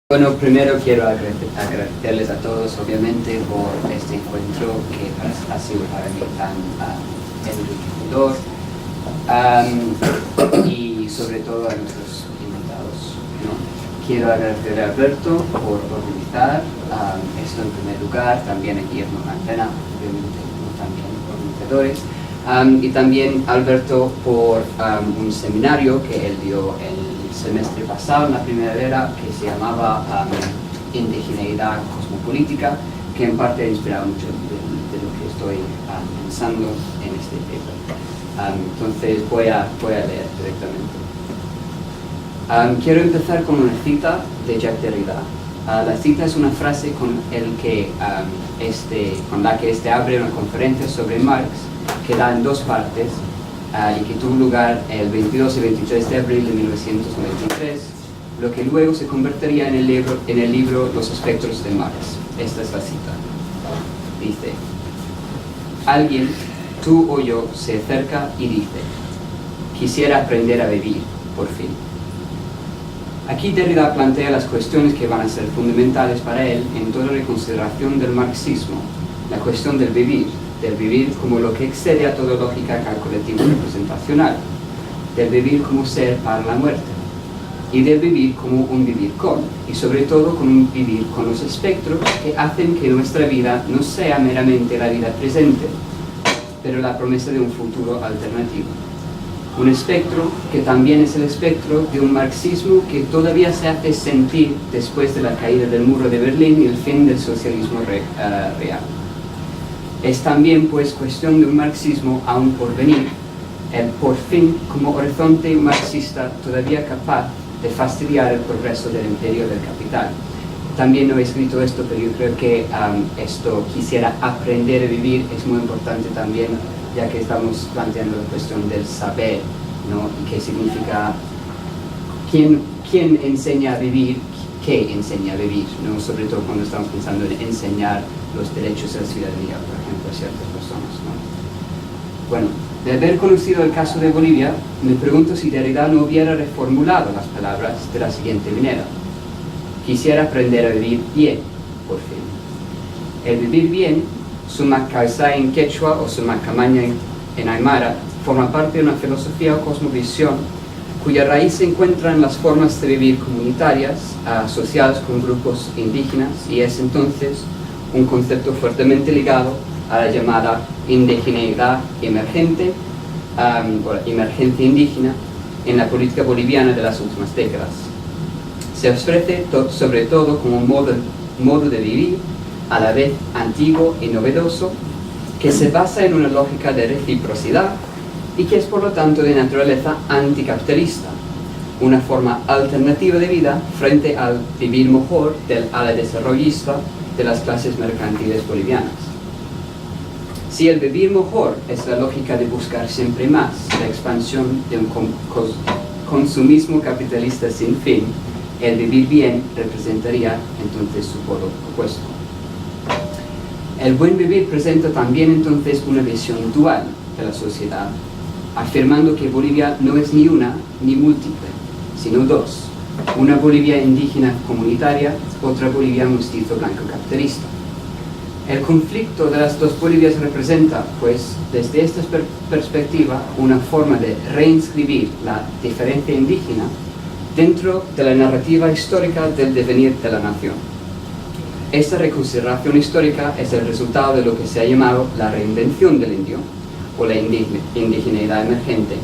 Bueno, primero quiero agradecerles a todos, obviamente, por este encuentro que ha sido para mí tan enriquecedor, y sobre todo a nuestros invitados, ¿no? Quiero agradecer a Alberto por organizar esto en primer lugar, también a Guillermo Mantena, obviamente, también organizadores, y también a Alberto por un seminario que él dio el semestre pasado, en la primavera, que se llamaba Indigeneidad Cosmopolítica, que en parte ha inspirado mucho de lo que estoy pensando en este paper. Entonces voy a leer directamente. Quiero empezar con una cita de Jacques Derrida. La cita es una frase con la que este abre una conferencia sobre Marx, que da en dos partes, y que tuvo lugar el 22 y 23 de abril de 1993, lo que luego se convertiría en el libro Los Espectros de Marx. Esta es la cita. Dice: alguien, tú o yo, se acerca y dice: quisiera aprender a vivir, por fin. Aquí Derrida plantea las cuestiones que van a ser fundamentales para él en toda la consideración del marxismo, la cuestión del vivir como lo que excede a toda lógica calculativa representacional, del vivir como ser para la muerte, y del vivir como un vivir con, y sobre todo con un vivir con los espectros que hacen que nuestra vida no sea meramente la vida presente, pero la promesa de un futuro alternativo. Un espectro que también es el espectro de un marxismo que todavía se hace sentir después de la caída del muro de Berlín y el fin del socialismo real. Es también, pues, cuestión de un marxismo aún por venir, el por fin como horizonte marxista todavía capaz de fastidiar el progreso del imperio del capital. También no he escrito esto, pero yo creo que esto, quisiera aprender a vivir, es muy importante también, ya que estamos planteando la cuestión del saber, ¿no? Y qué significa, quién enseña a vivir, qué enseña a vivir, ¿no? Sobre todo cuando estamos pensando en enseñar los derechos de la ciudadanía, por ejemplo, a ciertas personas, ¿no? Bueno, de haber conocido el caso de Bolivia, me pregunto si Derrida no hubiera reformulado las palabras de la siguiente manera: quisiera aprender a vivir bien, por fin. El vivir bien, suma causai en quechua o suma camaña en aymara, forma parte de una filosofía o cosmovisión cuya raíz se encuentra en las formas de vivir comunitarias asociadas con grupos indígenas, y es entonces un concepto fuertemente ligado a la llamada indigeneidad emergente, o emergencia indígena, en la política boliviana de las últimas décadas. Se ofrece sobre todo como un modo de vivir a la vez antiguo y novedoso, que se basa en una lógica de reciprocidad y que es por lo tanto de naturaleza anticapitalista, una forma alternativa de vida frente al vivir mejor del ala desarrollista de las clases mercantiles bolivianas. Si el vivir mejor es la lógica de buscar siempre más, la expansión de un consumismo capitalista sin fin, el vivir bien representaría entonces su polo opuesto. El buen vivir presenta también entonces una visión dual de la sociedad, afirmando que Bolivia no es ni una ni múltiple, sino dos: una Bolivia indígena comunitaria, otra Bolivia mestizo blanco capitalista. El conflicto de las dos Bolivias representa, pues, desde esta perspectiva, una forma de reinscribir la diferencia indígena dentro de la narrativa histórica del devenir de la nación. Esta reconsideración histórica es el resultado de lo que se ha llamado la reinvención del indio, o la indigeneidad emergente,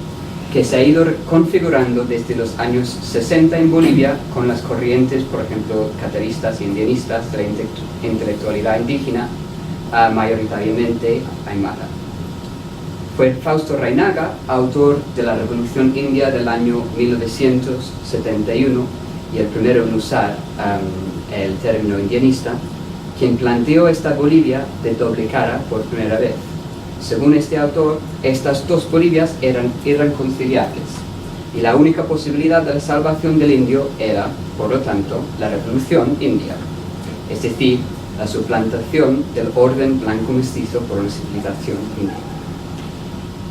que se ha ido configurando desde los años 60 en Bolivia con las corrientes, por ejemplo, cataristas y indianistas de la intelectualidad indígena, mayoritariamente aymara. Fue Fausto Reynaga, autor de la Revolución India del año 1971 y el primero en usar el término indianista, quien planteó esta Bolivia de doble cara por primera vez. Según este autor, estas dos Bolivias eran irreconciliables, y la única posibilidad de la salvación del indio era, por lo tanto, la revolución india, es decir, la suplantación del orden blanco-mestizo por una civilización india.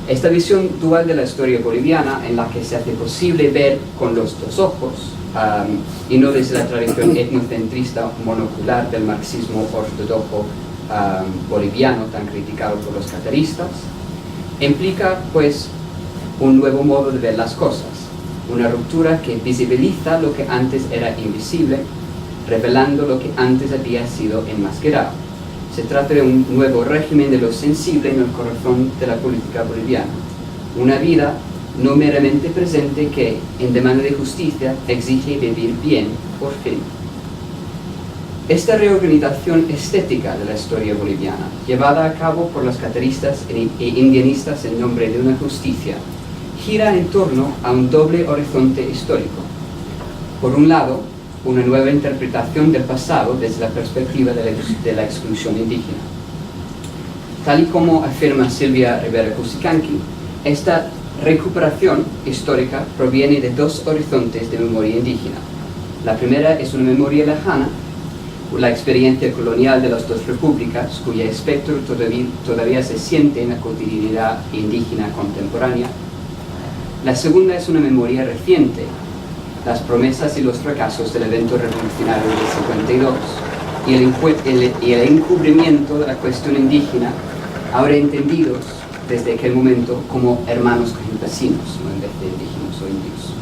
Esta visión dual de la historia boliviana, en la que se hace posible ver con los dos ojos, y no desde la tradición etnocentrista monocular del marxismo ortodoxo boliviano tan criticado por los carteristas, implica pues un nuevo modo de ver las cosas, una ruptura que visibiliza lo que antes era invisible, revelando lo que antes había sido enmascarado. Se trata de un nuevo régimen de lo sensible en el corazón de la política boliviana, una vida no meramente presente que, en demanda de justicia, exige vivir bien, por fin. Esta reorganización estética de la historia boliviana, llevada a cabo por los carteristas e indianistas en nombre de una justicia, gira en torno a un doble horizonte histórico. Por un lado, una nueva interpretación del pasado desde la perspectiva de la exclusión indígena. Tal y como afirma Silvia Rivera Cusicanqui, esta recuperación histórica proviene de dos horizontes de memoria indígena. La primera es una memoria lejana, la experiencia colonial de las dos repúblicas, cuyo espectro todavía se siente en la cotidianidad indígena contemporánea. La segunda es una memoria reciente, las promesas y los fracasos del evento revolucionario del 52 y el encubrimiento de la cuestión indígena, ahora entendidos desde aquel momento como hermanos campesinos, ¿no?, en vez de indígenas o indios.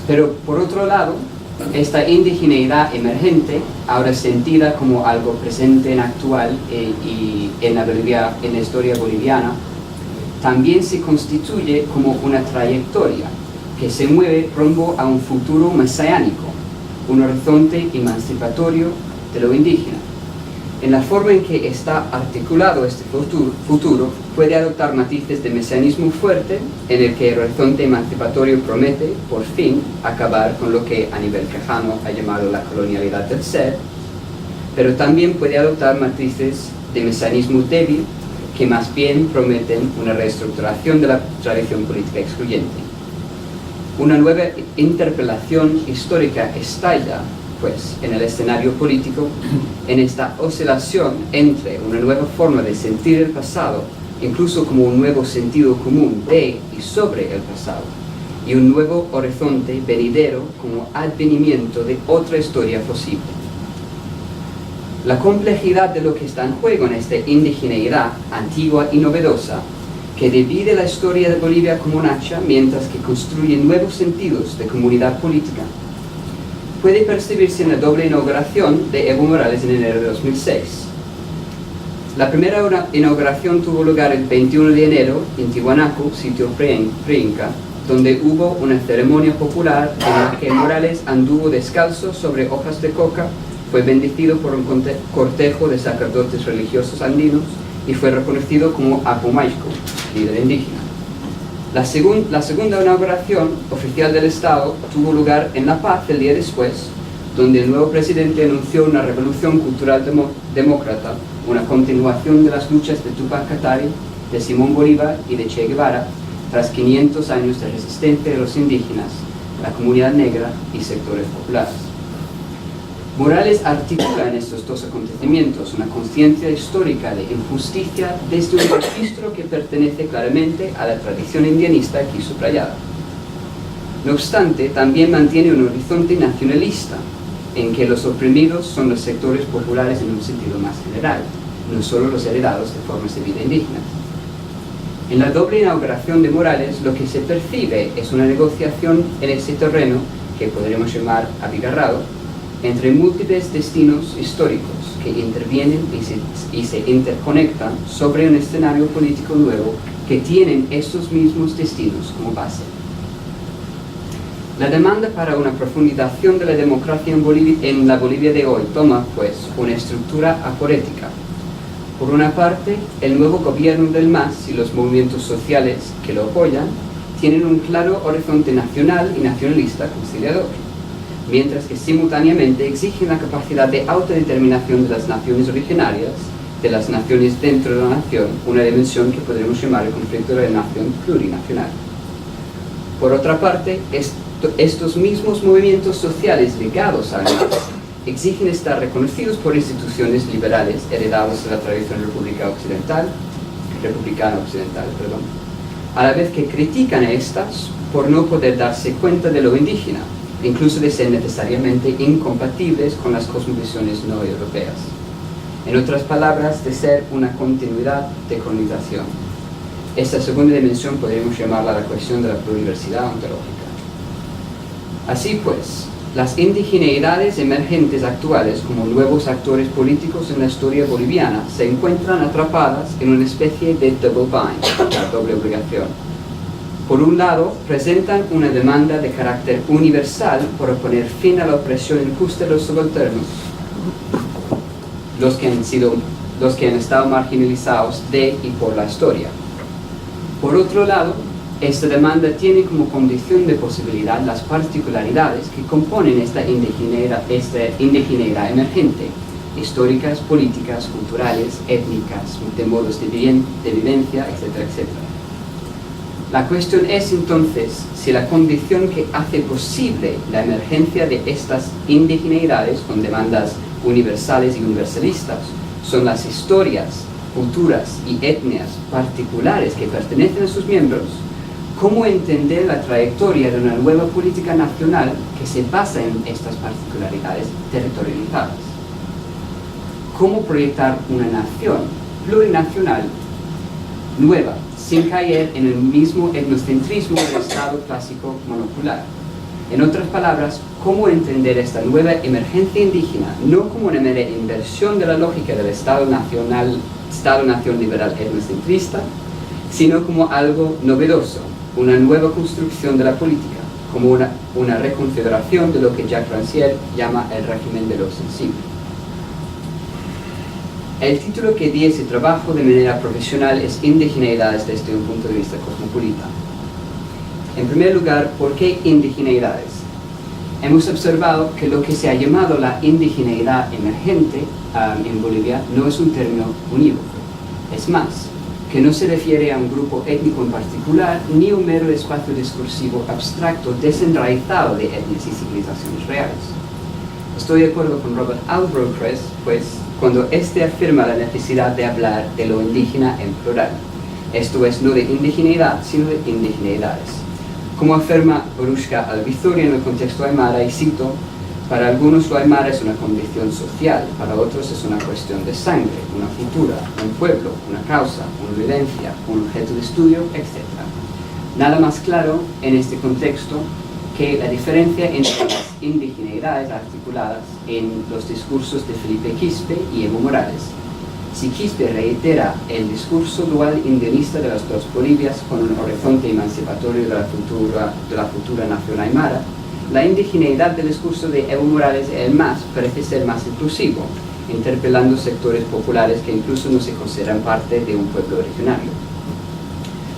Pero por otro lado, esta indigeneidad emergente, ahora sentida como algo presente en actual y en la historia boliviana, también se constituye como una trayectoria que se mueve rumbo a un futuro mesiánico, un horizonte emancipatorio de lo indígena. En la forma en que está articulado este futuro puede adoptar matices de mesianismo fuerte, en el que el horizonte emancipatorio promete, por fin, acabar con lo que a nivel quejano ha llamado la colonialidad del ser, pero también puede adoptar matices de mesianismo débil, que más bien prometen una reestructuración de la tradición política excluyente. Una nueva interpelación histórica estalla, pues, en el escenario político, en esta oscilación entre una nueva forma de sentir el pasado, incluso como un nuevo sentido común de y sobre el pasado, y un nuevo horizonte venidero como advenimiento de otra historia posible. La complejidad de lo que está en juego en esta indigeneidad antigua y novedosa, que divide la historia de Bolivia como un hacha mientras que construye nuevos sentidos de comunidad política, puede percibirse en la doble inauguración de Evo Morales en enero de 2006. La primera inauguración tuvo lugar el 21 de enero en Tiwanaku, sitio pre-inca, donde hubo una ceremonia popular en la que Morales anduvo descalzo sobre hojas de coca, fue bendecido por un cortejo de sacerdotes religiosos andinos y fue reconocido como Apumayco, líder indígena. La segunda inauguración oficial del Estado tuvo lugar en La Paz el día después, donde el nuevo presidente anunció una revolución cultural demócrata, una continuación de las luchas de Túpac Katari, de Simón Bolívar y de Che Guevara, tras 500 años de resistencia de los indígenas, la comunidad negra y sectores populares. Morales articula en estos dos acontecimientos una conciencia histórica de injusticia desde un registro que pertenece claramente a la tradición indianista aquí subrayada. No obstante, también mantiene un horizonte nacionalista, en que los oprimidos son los sectores populares en un sentido más general, no solo los heredados de formas de vida indígenas. En la doble inauguración de Morales, lo que se percibe es una negociación en ese terreno que podríamos llamar abigarrado, entre múltiples destinos históricos que intervienen y se interconectan sobre un escenario político nuevo que tienen estos mismos destinos como base. La demanda para una profundización de la democracia en la Bolivia de hoy toma, pues, una estructura aporética. Por una parte, el nuevo gobierno del MAS y los movimientos sociales que lo apoyan tienen un claro horizonte nacional y nacionalista conciliador, mientras que simultáneamente exigen la capacidad de autodeterminación de las naciones originarias, de las naciones dentro de la nación, una dimensión que podríamos llamar el conflicto de la nación plurinacional. Por otra parte, estos mismos movimientos sociales ligados al MAS exigen estar reconocidos por instituciones liberales heredadas de la tradición republicana occidental, a la vez que critican a estas por no poder darse cuenta de lo indígena, incluso de ser necesariamente incompatibles con las cosmovisiones no europeas. En otras palabras, de ser una continuidad de colonización. Esta segunda dimensión podríamos llamarla la cuestión de la pluriversidad ontológica. Así pues, las indigeneidades emergentes actuales como nuevos actores políticos en la historia boliviana se encuentran atrapadas en una especie de double bind, la doble obligación. Por un lado, presentan una demanda de carácter universal por poner fin a la opresión injusta de los subalternos, los que han estado marginalizados de y por la historia. Por otro lado, esta demanda tiene como condición de posibilidad las particularidades que componen esta indigeneidad emergente, históricas, políticas, culturales, étnicas, de modos de vivencia, etcétera, etcétera. La cuestión es entonces si la condición que hace posible la emergencia de estas indigeneidades con demandas universales y universalistas son las historias, culturas y etnias particulares que pertenecen a sus miembros. ¿Cómo entender la trayectoria de una nueva política nacional que se basa en estas particularidades territorializadas? ¿Cómo proyectar una nación plurinacional nueva, sin caer en el mismo etnocentrismo del Estado clásico monocular? En otras palabras, ¿cómo entender esta nueva emergencia indígena no como una mera inversión de la lógica del Estado-nación liberal etnocentrista, sino como algo novedoso, una nueva construcción de la política, como una reconfiguración de lo que Jacques Rancière llama el régimen de lo sensible? El título que di a ese trabajo de manera profesional es Indigeneidades desde un punto de vista cosmopolita. En primer lugar, ¿por qué indigeneidades? Hemos observado que lo que se ha llamado la indigeneidad emergente en Bolivia no es un término unívoco. Es más, que no se refiere a un grupo étnico en particular, ni un mero espacio discursivo abstracto desenraizado de etnias y civilizaciones reales. Estoy de acuerdo con Robert Albrook, pues, cuando éste afirma la necesidad de hablar de lo indígena en plural. Esto es, no de indigeneidad, sino de indigeneidades. Como afirma Borushka Albizoria en el contexto aymara, y cito, para algunos lo aymara es una condición social, para otros es una cuestión de sangre, una cultura, un pueblo, una causa, una vivencia, un objeto de estudio, etc. Nada más claro en este contexto que la diferencia entre las indigeneidades articuladas en los discursos de Felipe Quispe y Evo Morales. Si Quispe reitera el discurso dual indigenista de las dos Bolivias con un horizonte emancipatorio de la futura nación aymara, la indigeneidad del discurso de Evo Morales el MAS parece ser más inclusivo, interpelando sectores populares que incluso no se consideran parte de un pueblo originario.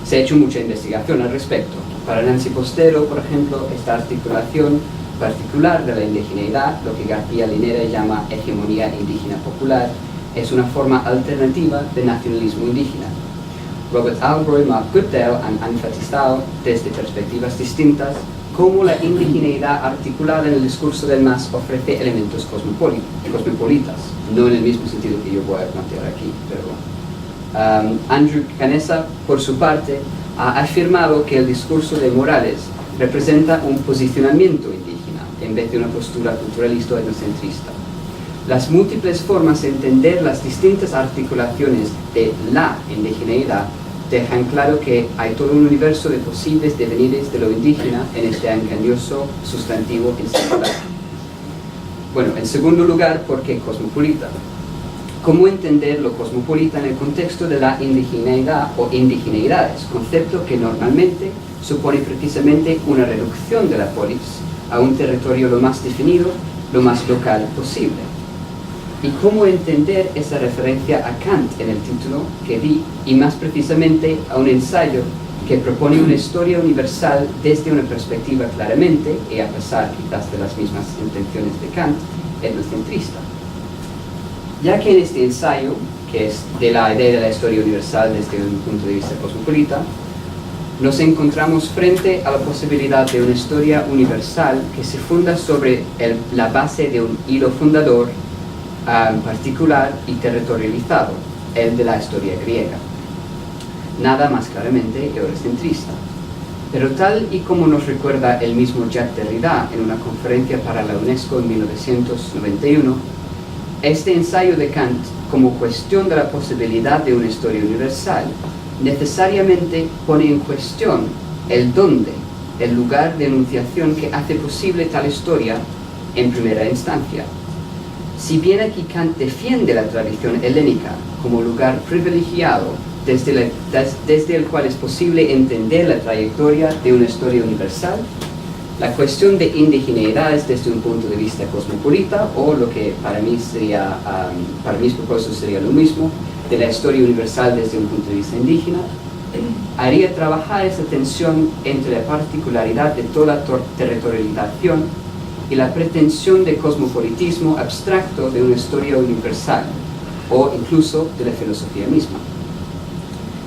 Se ha hecho mucha investigación al respecto. Para Nancy Postero, por ejemplo, esta articulación particular de la indigeneidad, lo que García Linera llama hegemonía indígena popular, es una forma alternativa de nacionalismo indígena. Robert Albrook y Mark Goodale han enfatizado desde perspectivas distintas cómo la indigeneidad articulada en el discurso del MAS ofrece elementos cosmopolitas, no en el mismo sentido que yo voy a plantear aquí, pero bueno. Andrew Canessa, por su parte, ha afirmado que el discurso de Morales representa un posicionamiento indígena en vez de una postura culturalista o etnocentrista. Las múltiples formas de entender las distintas articulaciones de la indigeneidad dejan claro que hay todo un universo de posibles devenires de lo indígena en este engañoso sustantivo singular. Bueno, en segundo lugar, ¿por qué cosmopolita? ¿Cómo entender lo cosmopolita en el contexto de la indigeneidad o indigeneidades, concepto que normalmente supone precisamente una reducción de la polis a un territorio lo más definido, lo más local posible? ¿Y cómo entender esa referencia a Kant en el título que di, y más precisamente a un ensayo que propone una historia universal desde una perspectiva claramente, y a pesar quizás de las mismas intenciones de Kant, etnocentrista? Ya que en este ensayo, que es de la idea de la historia universal desde un punto de vista cosmopolita, nos encontramos frente a la posibilidad de una historia universal que se funda sobre la base de un hilo fundador particular y territorializado, el de la historia griega. Nada más claramente eurocentrista. Pero tal y como nos recuerda el mismo Jacques Derrida en una conferencia para la UNESCO en 1991, este ensayo de Kant como cuestión de la posibilidad de una historia universal necesariamente pone en cuestión el dónde, el lugar de enunciación que hace posible tal historia en primera instancia. Si bien aquí Kant defiende la tradición helénica como lugar privilegiado desde el cual es posible entender la trayectoria de una historia universal, la cuestión de indigeneidades desde un punto de vista cosmopolita, o lo que para mí sería, para mis propósitos sería lo mismo, de la historia universal desde un punto de vista indígena, haría trabajar esa tensión entre la particularidad de toda territorialización y la pretensión de cosmopolitismo abstracto de una historia universal, o incluso de la filosofía misma.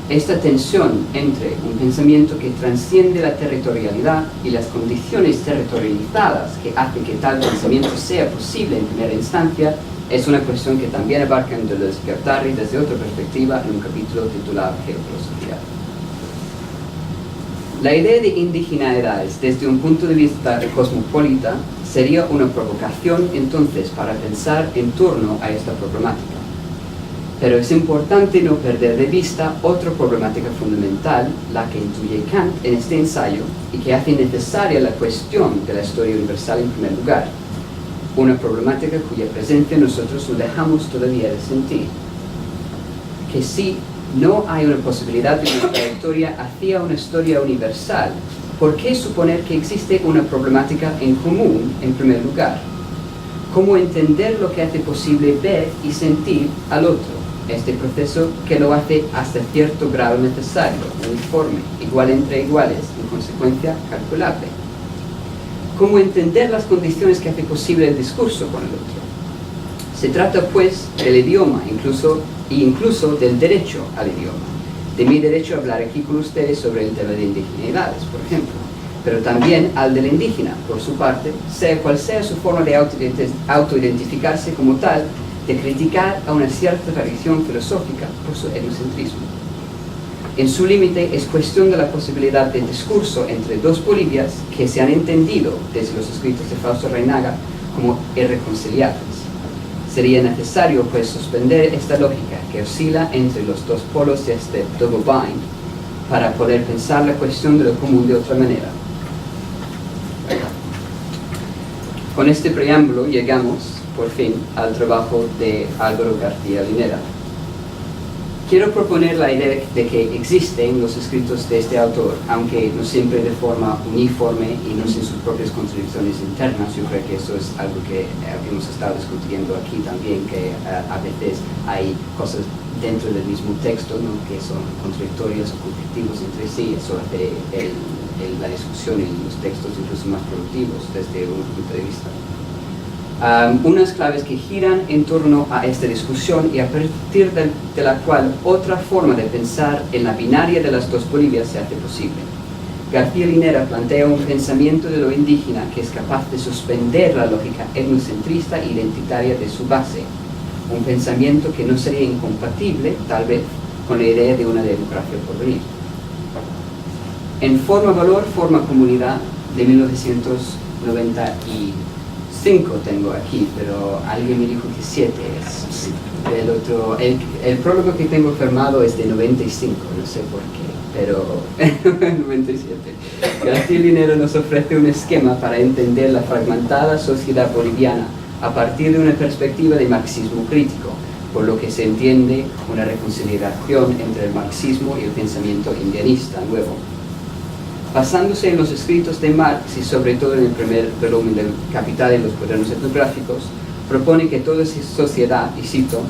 Esta tensión entre un pensamiento que transciende la territorialidad y las condiciones territorializadas que hace que tal pensamiento sea posible en primera instancia es una cuestión que también abarca en Deleuze-Guattari desde otra perspectiva en un capítulo titulado Geofilosofía. La idea de indigeneidades desde un punto de vista cosmopolita sería una provocación entonces para pensar en torno a esta problemática. Pero es importante no perder de vista otra problemática fundamental, la que intuye Kant en este ensayo y que hace necesaria la cuestión de la historia universal en primer lugar. Una problemática cuya presencia nosotros no dejamos todavía de sentir. Que si no hay una posibilidad de una trayectoria hacia una historia universal, ¿por qué suponer que existe una problemática en común en primer lugar? ¿Cómo entender lo que hace posible ver y sentir al otro? Este proceso que lo hace hasta cierto grado necesario, uniforme, igual entre iguales, en consecuencia calculable. ¿Cómo entender las condiciones que hace posible el discurso con el otro? Se trata pues del idioma, incluso del derecho al idioma, de mi derecho a hablar aquí con ustedes sobre el tema de indigeneidades, por ejemplo, pero también al del indígena, por su parte, sea cual sea su forma de autoidentificarse como tal, de criticar a una cierta tradición filosófica por su etnocentrismo. En su límite es cuestión de la posibilidad de discurso entre dos Bolivias que se han entendido desde los escritos de Fausto Reynaga como irreconciliables. Sería necesario pues suspender esta lógica que oscila entre los dos polos de este double bind para poder pensar la cuestión de lo común de otra manera. Con este preámbulo llegamos por fin al trabajo de Álvaro García Linera. Quiero proponer la idea de que existen los escritos de este autor, aunque no siempre de forma uniforme y no sin sus propias contradicciones internas. Yo creo que eso es algo que hemos estado discutiendo aquí también, que a veces hay cosas dentro del mismo texto, ¿no?, que son contradictorias o conflictivos entre sí. Eso hace la discusión en los textos incluso más productivos desde un punto de vista. Unas claves que giran en torno a esta discusión y a partir de la cual otra forma de pensar en la binaria de las dos Bolivias se hace posible. García Linera plantea un pensamiento de lo indígena que es capaz de suspender la lógica etnocentrista e identitaria de su base, un pensamiento que no sería incompatible, tal vez, con la idea de una democracia por venir. En Forma Valor, Forma Comunidad, de 1995 tengo aquí, pero alguien me dijo que 7 es. El prólogo que tengo firmado es de 95, no sé por qué, pero 97. García Linera nos ofrece un esquema para entender la fragmentada sociedad boliviana a partir de una perspectiva de marxismo crítico, por lo que se entiende una reconciliación entre el marxismo y el pensamiento indianista nuevo. Basándose en los escritos de Marx y sobre todo en el primer volumen del Capital y los cuadernos etnográficos, propone que toda sociedad, y cito,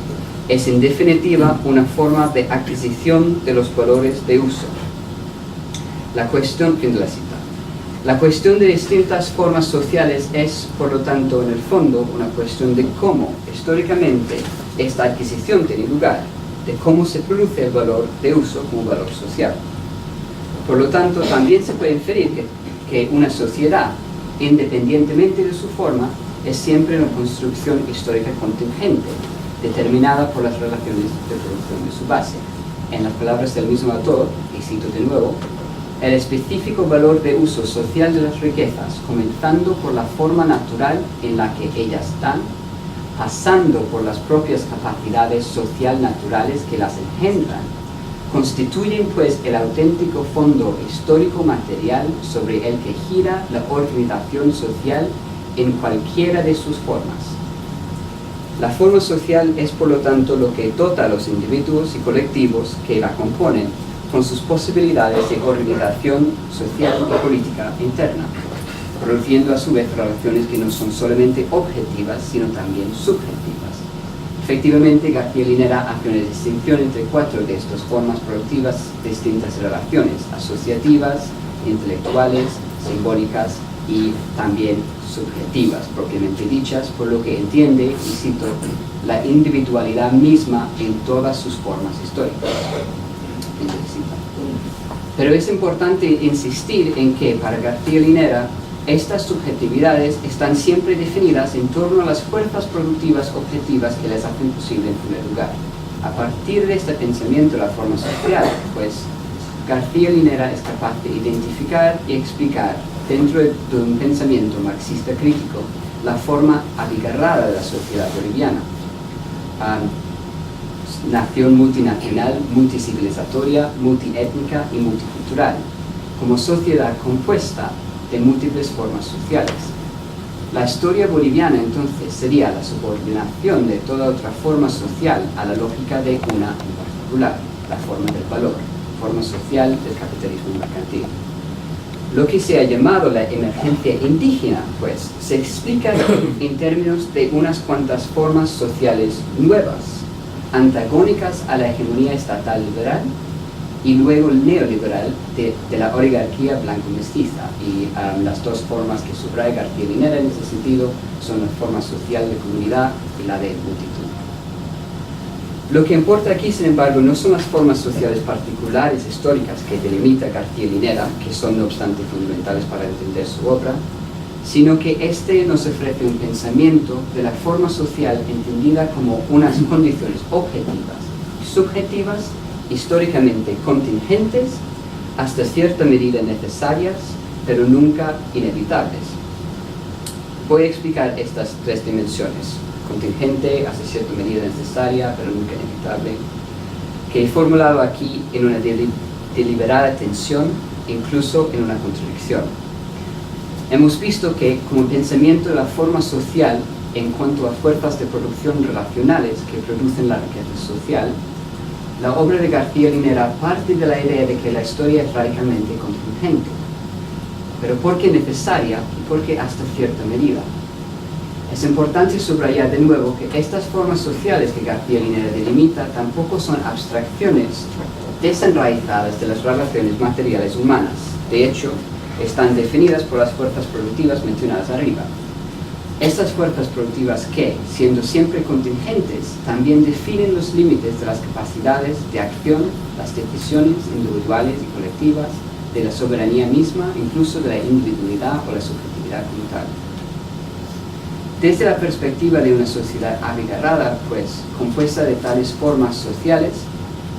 es en definitiva una forma de adquisición de los valores de uso. Fin de la cita. La cuestión de distintas formas sociales es, por lo tanto, en el fondo, una cuestión de cómo, históricamente, esta adquisición tiene lugar, de cómo se produce el valor de uso como valor social. Por lo tanto, también se puede inferir que una sociedad, independientemente de su forma, es siempre una construcción histórica contingente, determinada por las relaciones de producción de su base. En las palabras del mismo autor, y cito de nuevo, el específico valor de uso social de las riquezas, comenzando por la forma natural en la que ellas dan, pasando por las propias capacidades social naturales que las engendran, constituyen pues el auténtico fondo histórico material sobre el que gira la organización social en cualquiera de sus formas. La forma social es por lo tanto lo que dota a los individuos y colectivos que la componen con sus posibilidades de organización social y política interna, produciendo a su vez relaciones que no son solamente objetivas, sino también subjetivas. Efectivamente, García Linera hace una distinción entre 4 de estas formas productivas distintas relaciones: asociativas, intelectuales, simbólicas y también subjetivas, propiamente dichas, por lo que entiende, y cito, la individualidad misma en todas sus formas históricas. Pero es importante insistir en que para García Linera estas subjetividades están siempre definidas en torno a las fuerzas productivas objetivas que les hacen posible en primer lugar. A partir de este pensamiento de la forma social, pues, García Linera es capaz de identificar y explicar dentro de un pensamiento marxista crítico la forma abigarrada de la sociedad boliviana. Nación multinacional, multicivilizatoria, multiétnica y multicultural, como sociedad compuesta de múltiples formas sociales. La historia boliviana entonces sería la subordinación de toda otra forma social a la lógica de una en particular, la forma del valor, forma social del capitalismo mercantil. Lo que se ha llamado la emergencia indígena, pues, se explica en términos de unas cuantas formas sociales nuevas, antagónicas a la hegemonía estatal liberal y luego el neoliberal de la oligarquía blanco-mestiza. Y las dos formas que subraya García Linera en ese sentido son la forma social de comunidad y la de multitud. Lo que importa aquí, sin embargo, no son las formas sociales particulares históricas que delimita García Linera, que son no obstante fundamentales para entender su obra, sino que éste nos ofrece un pensamiento de la forma social entendida como unas condiciones objetivas y subjetivas, históricamente contingentes, hasta cierta medida necesarias, pero nunca inevitables. Voy a explicar estas 3 dimensiones: contingente, hasta cierta medida necesaria, pero nunca inevitable, que he formulado aquí en una deliberada tensión, incluso en una contradicción. Hemos visto que, como pensamiento de la forma social en cuanto a fuerzas de producción relacionales que producen la riqueza social, la obra de García Linera parte de la idea de que la historia es radicalmente contingente, pero porque necesaria y porque hasta cierta medida. Es importante subrayar de nuevo que estas formas sociales que García Linera delimita tampoco son abstracciones desenraizadas de las relaciones materiales humanas. De hecho, están definidas por las fuerzas productivas mencionadas arriba. Estas fuerzas productivas que, siendo siempre contingentes, también definen los límites de las capacidades de acción, las decisiones individuales y colectivas, de la soberanía misma, incluso de la individualidad o la subjetividad como tal. Desde la perspectiva de una sociedad abigarrada, pues, compuesta de tales formas sociales,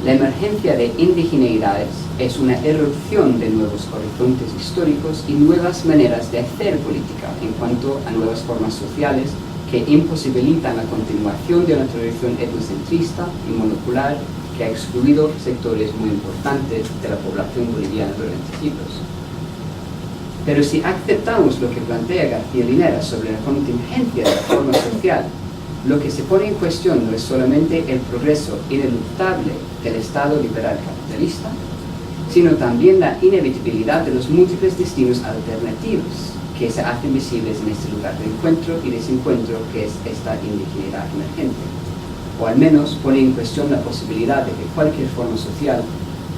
la emergencia de indigeneidades es una erupción de nuevos horizontes históricos y nuevas maneras de hacer política en cuanto a nuevas formas sociales que imposibilitan la continuación de una tradición etnocentrista y monocular que ha excluido sectores muy importantes de la población boliviana durante siglos. Pero si aceptamos lo que plantea García Linera sobre la contingencia de la forma social, lo que se pone en cuestión no es solamente el progreso ineluctable del Estado liberal capitalista, sino también la inevitabilidad de los múltiples destinos alternativos que se hacen visibles en este lugar de encuentro y desencuentro que es esta indigeneidad emergente. O al menos pone en cuestión la posibilidad de que cualquier forma social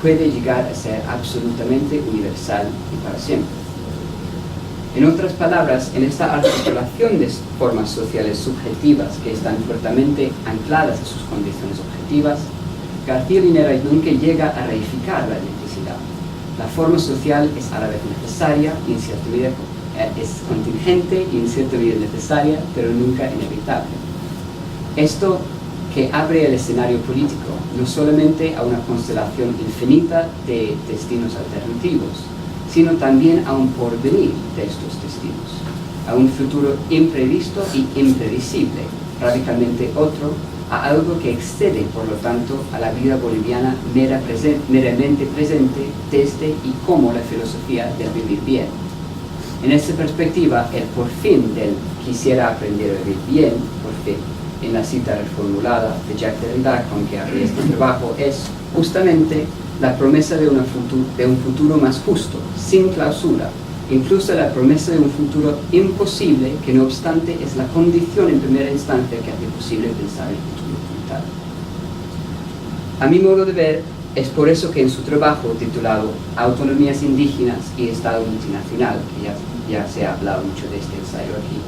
puede llegar a ser absolutamente universal y para siempre. En otras palabras, en esta articulación de formas sociales subjetivas que están fuertemente ancladas a sus condiciones objetivas, García Linera nunca llega a reificar la necesidad. La forma social es a la vez necesaria y en cierta medida es contingente y en cierta medida necesaria, pero nunca inevitable. Esto que abre el escenario político, no solamente a una constelación infinita de destinos alternativos, sino también a un porvenir de estos destinos, a un futuro imprevisto y impredecible, radicalmente otro, a algo que excede, por lo tanto, a la vida boliviana meramente presente desde y como la filosofía del vivir bien. En esta perspectiva, el por fin del quisiera aprender a vivir bien, por fin, en la cita reformulada de Jacques Derrida con que abre este trabajo, es justamente la promesa de un futuro más justo, sin clausura, incluso la promesa de un futuro imposible, que no obstante es la condición en primera instancia que hace posible pensar el futuro como tal. A mi modo de ver, es por eso que en su trabajo titulado Autonomías indígenas y Estado multinacional, que ya se ha hablado mucho de este ensayo aquí,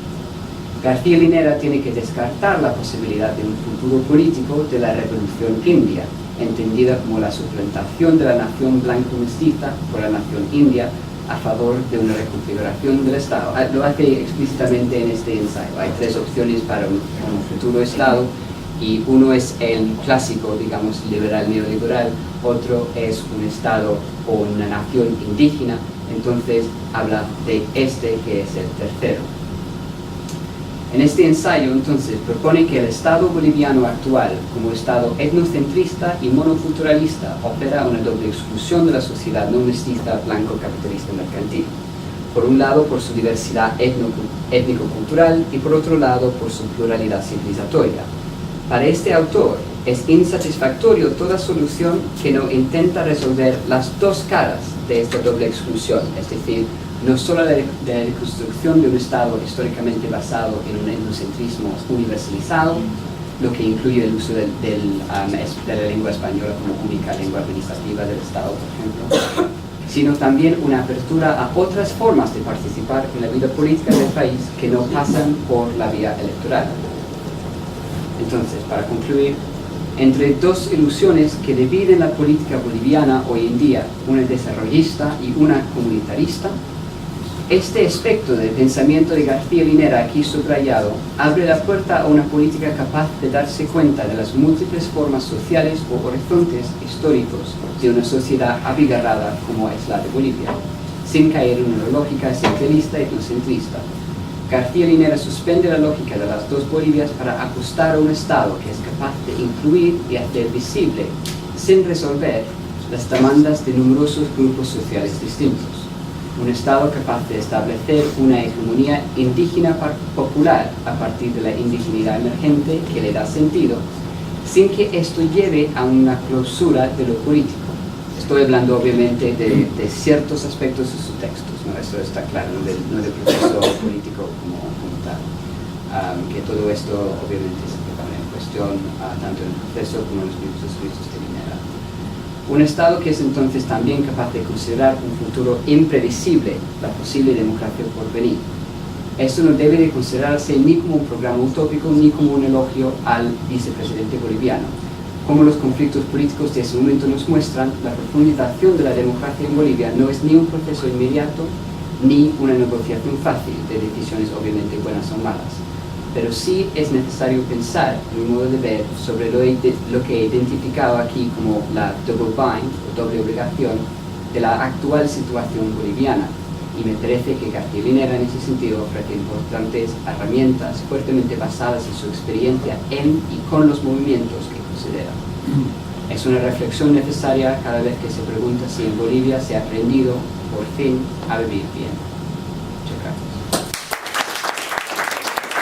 García Linera tiene que descartar la posibilidad de un futuro político de la revolución india, entendida como la suplantación de la nación blanco-mestiza por la nación india a favor de una reconfiguración del Estado. Lo hace explícitamente en este ensayo. Hay tres opciones para un futuro Estado, y uno es el clásico, digamos, liberal neoliberal, otro es un Estado o una nación indígena, entonces habla de este, que es el tercero. En este ensayo, entonces, propone que el Estado boliviano actual, como Estado etnocentrista y monoculturalista, opera una doble exclusión de la sociedad no mestiza blanco-capitalista mercantil. Por un lado, por su diversidad étnico-cultural y por otro lado, por su pluralidad civilizatoria. Para este autor, es insatisfactorio toda solución que no intenta resolver las dos caras de esta doble exclusión, es decir, no solo la reconstrucción de un Estado históricamente basado en un etnocentrismo universalizado, lo que incluye el uso de la lengua española como única lengua administrativa del Estado, por ejemplo, sino también una apertura a otras formas de participar en la vida política del país que no pasan por la vía electoral. Entonces, para concluir, entre dos ilusiones que dividen la política boliviana hoy en día, una desarrollista y una comunitarista, este aspecto del pensamiento de García Linera aquí subrayado abre la puerta a una política capaz de darse cuenta de las múltiples formas sociales o horizontes históricos de una sociedad abigarrada como es la de Bolivia, sin caer en una lógica centralista y etnocentrista. García Linera suspende la lógica de las dos Bolivias para apostar a un Estado que es capaz de incluir y hacer visible, sin resolver, las demandas de numerosos grupos sociales distintos. Un Estado capaz de establecer una hegemonía indígena popular a partir de la indigeneidad emergente que le da sentido, sin que esto lleve a una clausura de lo político. Estoy hablando obviamente de ciertos aspectos de sus textos, ¿no? Eso está claro, no del proceso político como tal. Que todo esto obviamente se pone en cuestión tanto en el proceso como en los libros escritos de Linera. Un Estado que es entonces también capaz de considerar un futuro imprevisible, la posible democracia por venir. Esto no debe de considerarse ni como un programa utópico ni como un elogio al vicepresidente boliviano. Como los conflictos políticos de ese momento nos muestran, la profundización de la democracia en Bolivia no es ni un proceso inmediato ni una negociación fácil de decisiones obviamente buenas o malas. Pero sí es necesario pensar, en mi modo de ver, sobre lo que he identificado aquí como la double bind, o doble obligación, de la actual situación boliviana. Y me parece que García Linera en ese sentido ofrece importantes herramientas fuertemente basadas en su experiencia en y con los movimientos que considera. Es una reflexión necesaria cada vez que se pregunta si en Bolivia se ha aprendido, por fin, a vivir bien. Muchas gracias.